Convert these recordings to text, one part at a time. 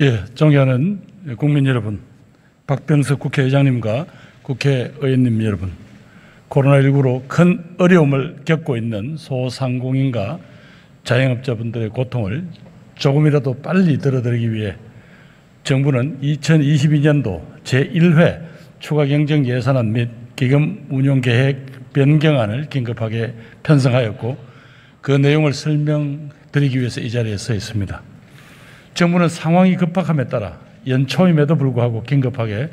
예, 존경하는 국민 여러분, 박병석 국회의장님과 국회의원님 여러분, 코로나19로 큰 어려움을 겪고 있는 소상공인과 자영업자분들의 고통을 조금이라도 빨리 덜어드리기 위해 정부는 2022년도 제1회 추가경정 예산안 및 기금 운용계획 변경안을 긴급하게 편성하였고 그 내용을 설명드리기 위해서 이 자리에 서 있습니다. 정부는 상황이 급박함에 따라 연초임에도 불구하고 긴급하게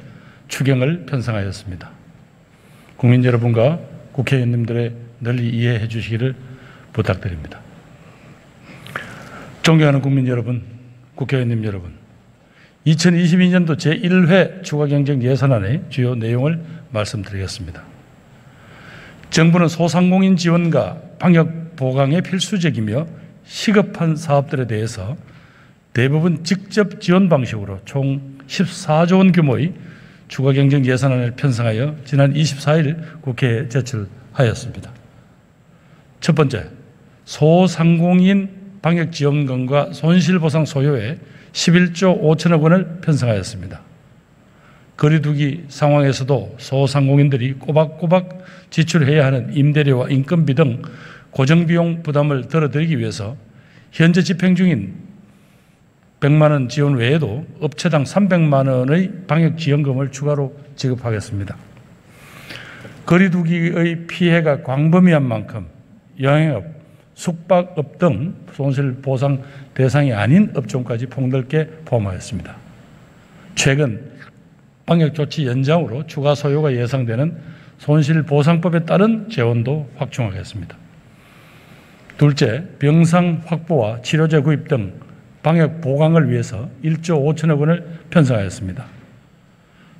추경을 편성하였습니다. 국민 여러분과 국회의원님들의 널리 이해해 주시기를 부탁드립니다. 존경하는 국민 여러분, 국회의원님 여러분, 2022년도 제1회 추가경정 예산안의 주요 내용을 말씀드리겠습니다. 정부는 소상공인 지원과 방역 보강에 필수적이며 시급한 사업들에 대해서 대부분 직접 지원 방식으로 총 14조 원 규모의 추가경정 예산안을 편성하여 지난 24일 국회에 제출하였습니다. 첫 번째, 소상공인 방역지원금과 손실보상 소요에 11조 5천억 원을 편성하였습니다. 거리두기 상황에서도 소상공인들이 꼬박꼬박 지출해야 하는 임대료와 인건비 등 고정비용 부담을 덜어드리기 위해서 현재 집행 중인 100만 원 지원 외에도 업체당 300만 원의 방역지원금을 추가로 지급하겠습니다. 거리두기의 피해가 광범위한 만큼 여행업, 숙박업 등 손실보상 대상이 아닌 업종까지 폭넓게 포함하였습니다. 최근 방역조치 연장으로 추가 소요가 예상되는 손실보상법에 따른 재원도 확충하겠습니다. 둘째, 병상 확보와 치료제 구입 등 방역 보강을 위해서 1조 5천억 원을 편성하였습니다.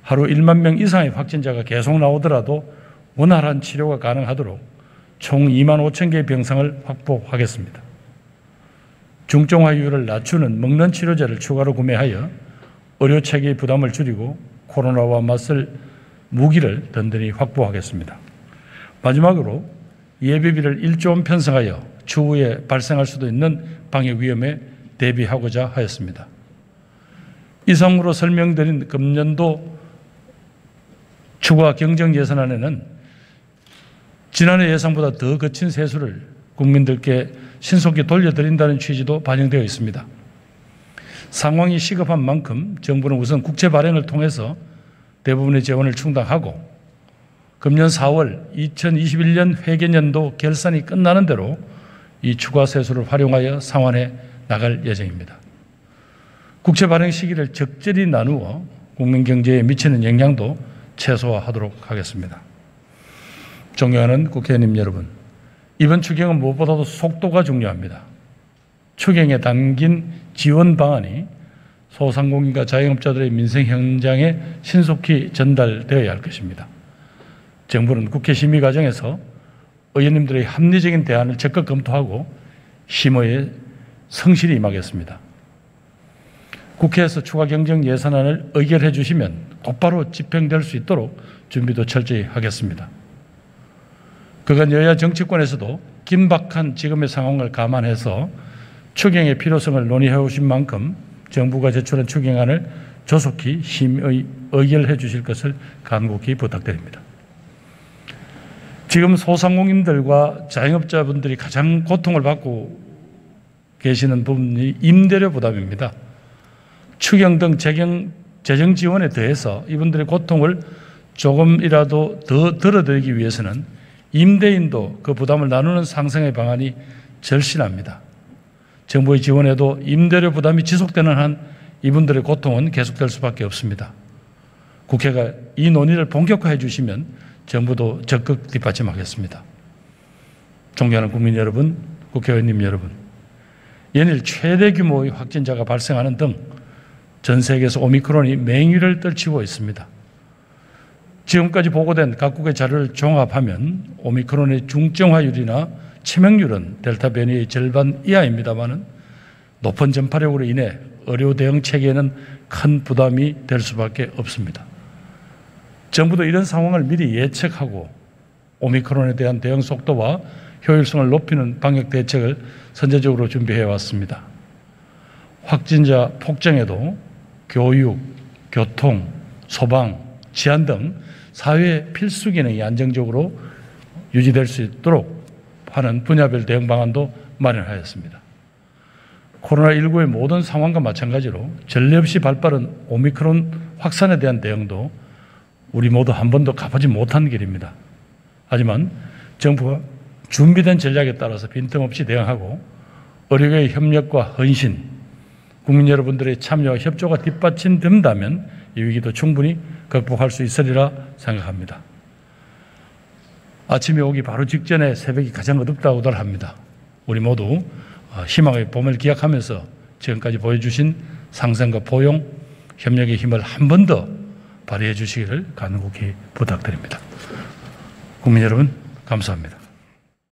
하루 1만 명 이상의 확진자가 계속 나오더라도 원활한 치료가 가능하도록 총 2만 5천 개의 병상을 확보하겠습니다. 중증화율을 낮추는 먹는 치료제를 추가로 구매하여 의료체계의 부담을 줄이고 코로나와 맞설 무기를 든든히 확보하겠습니다. 마지막으로 예비비를 1조 원 편성하여 추후에 발생할 수도 있는 방역 위험에 대비하고자 하였습니다. 이상으로 설명드린 금년도 추가 경정 예산안에는 지난해 예상보다 더 거친 세수를 국민들께 신속히 돌려드린다는 취지도 반영되어 있습니다. 상황이 시급한 만큼 정부는 우선 국채 발행을 통해서 대부분의 재원을 충당하고 금년 4월 2021년 회계년도 결산이 끝나는 대로 이 추가 세수를 활용하여 상환해 나갈 예정입니다. 국채 발행 시기를 적절히 나누어 국민 경제에 미치는 영향도 최소화하도록 하겠습니다. 존경하는 국회의원님 여러분, 이번 추경은 무엇보다도 속도가 중요합니다. 추경에 담긴 지원 방안이 소상공인과 자영업자들의 민생 현장에 신속히 전달되어야 할 것입니다. 정부는 국회 심의 과정에서 의원님들의 합리적인 대안을 적극 검토하고 심의에 성실히 임하겠습니다. 국회에서 추가 경정 예산안을 의결해 주시면 곧바로 집행될 수 있도록 준비도 철저히 하겠습니다. 그간 여야 정치권에서도 긴박한 지금의 상황을 감안해서 추경의 필요성을 논의해 오신 만큼 정부가 제출한 추경안을 조속히 심의 의결해 주실 것을 간곡히 부탁드립니다. 지금 소상공인들과 자영업자분들이 가장 고통을 받고 계시는 부분이 임대료 부담입니다. 추경 등 재정 지원에 더해서 이분들의 고통을 조금이라도 더 덜어드리기 위해서는 임대인도 그 부담을 나누는 상생의 방안이 절실합니다. 정부의 지원에도 임대료 부담이 지속되는 한 이분들의 고통은 계속될 수밖에 없습니다. 국회가 이 논의를 본격화해 주시면 정부도 적극 뒷받침하겠습니다. 존경하는 국민 여러분, 국회의원님 여러분, 연일 최대 규모의 확진자가 발생하는 등 전 세계에서 오미크론이 맹위를 떨치고 있습니다. 지금까지 보고된 각국의 자료를 종합하면 오미크론의 중증화율이나 치명률은 델타 변이의 절반 이하입니다만 높은 전파력으로 인해 의료 대응 체계에는 큰 부담이 될 수밖에 없습니다. 정부도 이런 상황을 미리 예측하고 오미크론에 대한 대응 속도와 효율성을 높이는 방역 대책을 선제적으로 준비해 왔습니다. 확진자 폭증에도 교육, 교통, 소방, 치안 등 사회 필수 기능이 안정적으로 유지될 수 있도록 하는 분야별 대응 방안도 마련하였습니다. 코로나19의 모든 상황과 마찬가지로 전례 없이 발빠른 오미크론 확산에 대한 대응도 우리 모두 한 번도 가보지 못한 길입니다. 하지만 정부가 준비된 전략에 따라서 빈틈없이 대응하고 의료계의 협력과 헌신, 국민 여러분들의 참여와 협조가 뒷받침된다면 이 위기도 충분히 극복할 수 있으리라 생각합니다. 아침이 오기 바로 직전에 새벽이 가장 어둡다고들 합니다. 우리 모두 희망의 봄을 기약하면서 지금까지 보여주신 상생과 포용, 협력의 힘을 한 번 더 발휘해 주시기를 간곡히 부탁드립니다. 국민 여러분, 감사합니다.